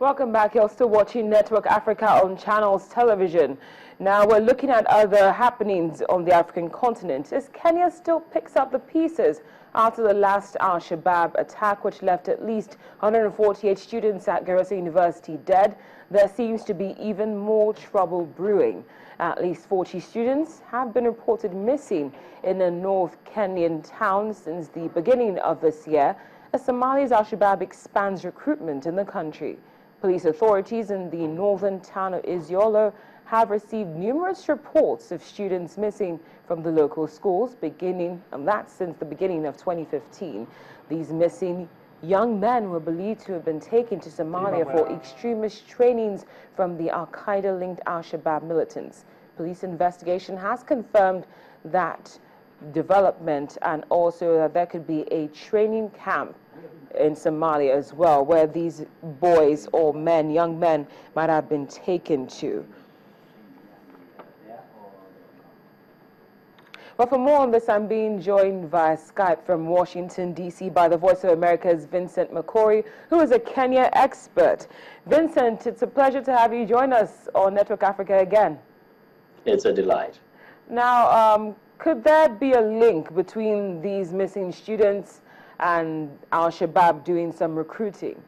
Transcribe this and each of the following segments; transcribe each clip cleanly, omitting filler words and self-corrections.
Welcome back. You're still watching Network Africa on Channels Television. Now we're looking at other happenings on the African continent as Kenya still picks up the pieces after the last Al-Shabaab attack, which left at least 148 students at Garissa University dead. There seems to be even more trouble brewing. At least 40 students have been reported missing in a North Kenyan town since the beginning of this year, as Somalia's Al-Shabaab expands recruitment in the country. Police authorities in the northern town of Isiolo have received numerous reports of students missing from the local schools, and that's since the beginning of 2015. These missing young men were believed to have been taken to Somalia for extremist trainings from the Al-Qaeda-linked Al-Shabaab militants. Police investigation has confirmed that development, and also that there could be a training camp in Somalia as well, where these boys or men, young men, might have been taken to. Well, for more on this, I'm being joined via Skype from Washington, D.C. by the Voice of America's Vincent McCory, who is a Kenya expert. Vincent, it's a pleasure to have you join us on Network Africa again. It's a delight. Now, could there be a link between these missing students and Al-Shabaab doing some recruiting?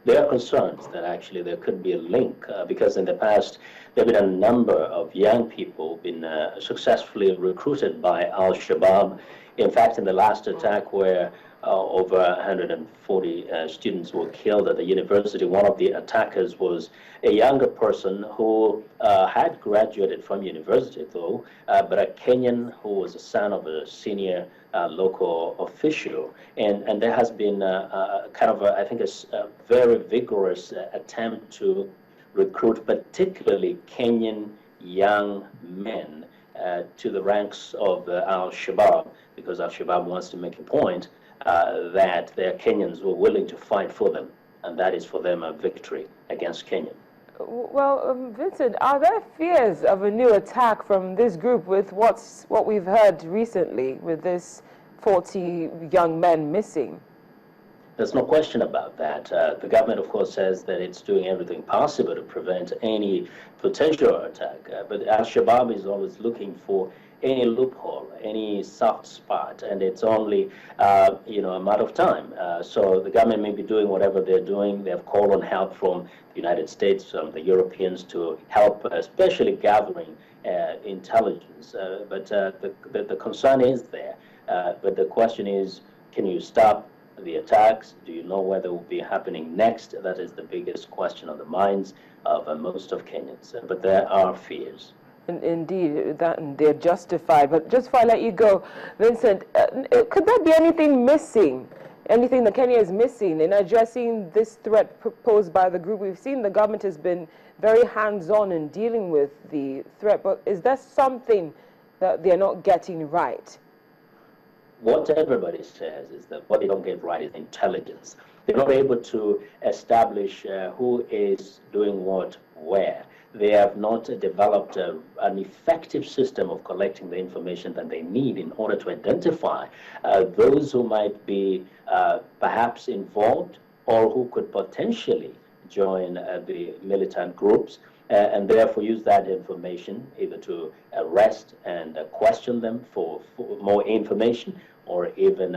There are concerns that actually there could be a link because in the past there have been a number of young people been successfully recruited by Al-Shabaab. In fact, in the last attack where over 140 students were killed at the university, one of the attackers was a younger person who had graduated from university, though, but a Kenyan who was the son of a senior local official. And there has been I think, a very vigorous attempt to recruit particularly Kenyan young men to the ranks of Al-Shabaab, because Al-Shabaab wants to make a point that their Kenyans were willing to fight for them, and that is for them a victory against Kenya. Well, Vincent, are there fears of a new attack from this group with what we've heard recently with this 40 young men missing? There's no question about that. The government, of course, says that it's doing everything possible to prevent any potential attack, but Al-Shabaab is always looking for any loophole, any soft spot, and it's only a matter of time. So the government may be doing whatever they're doing. They have called on help from the United States, from the Europeans, to help, especially gathering intelligence. But the concern is there. But the question is, can you stop the attacks? Do you know where they will be happening next? That is the biggest question on the minds of most of Kenyans. But there are fears. Indeed, they're justified. But just before I let you go, Vincent, could there be anything missing, anything that Kenya is missing in addressing this threat posed by the group? We've seen the government has been very hands-on in dealing with the threat, but is there something that they're not getting right? What everybody says is that what they don't get right is intelligence. They're not able to establish who is doing what where. They have not developed an effective system of collecting the information that they need in order to identify those who might be perhaps involved or who could potentially join the militant groups, and therefore use that information either to arrest and question them for more information, or even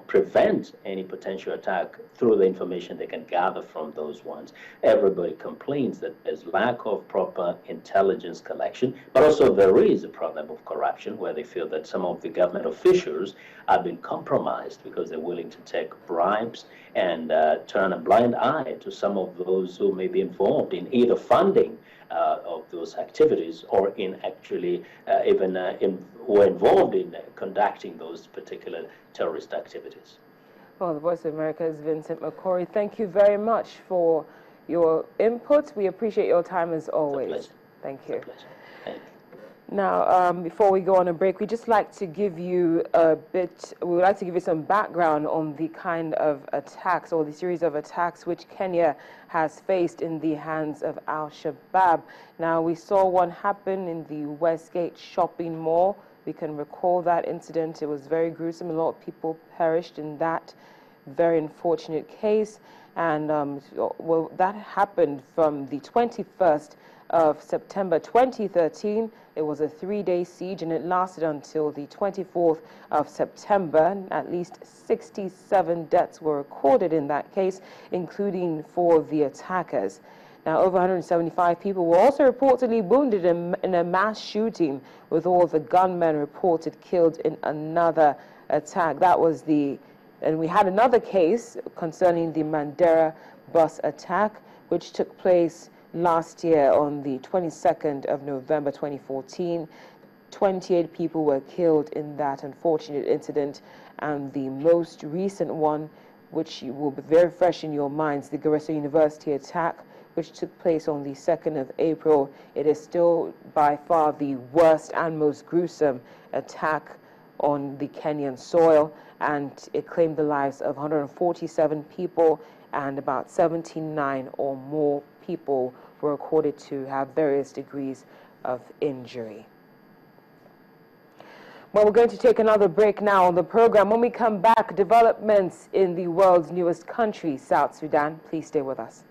prevent any potential attack through the information they can gather from those ones. Everybody complains that there's lack of proper intelligence collection, but also there is a problem of corruption, where they feel that some of the government officials have been compromised because they're willing to take bribes and turn a blind eye to some of those who may be involved in either funding of those activities, or in actually were involved in conducting those particular terrorist activities. Well, the Voice of America's Vincent McCory, thank you very much for your input. We appreciate your time as always. It's a pleasure. Thank you. It's a pleasure. Thank you. Now, before we go on a break, we'd just like to give you some background on the kind of attacks, or the series of attacks which Kenya has faced in the hands of Al-Shabaab. Now, we saw one happen in the Westgate shopping mall. We can recall that incident. It was very gruesome. A lot of people perished in that. Very unfortunate case. And well, that happened from the 21st of September 2013. It was a 3-day siege, and it lasted until the 24th of September. At least 67 deaths were recorded in that case, including 4 of the attackers. Now, over 175 people were also reportedly wounded in a mass shooting, with all the gunmen reported killed in another attack. That was and we had another case concerning the Mandera bus attack, which took place last year on the 22nd of November 2014. 28 people were killed in that unfortunate incident, and the most recent one, which will be very fresh in your minds, the Garissa University attack, which took place on the 2nd of April. It is still by far the worst and most gruesome attack on the Kenyan soil, and it claimed the lives of 147 people, and about 79 or more people were recorded to have various degrees of injury. Well, we're going to take another break now on the program. When we come back, developments in the world's newest country, South Sudan. Please stay with us.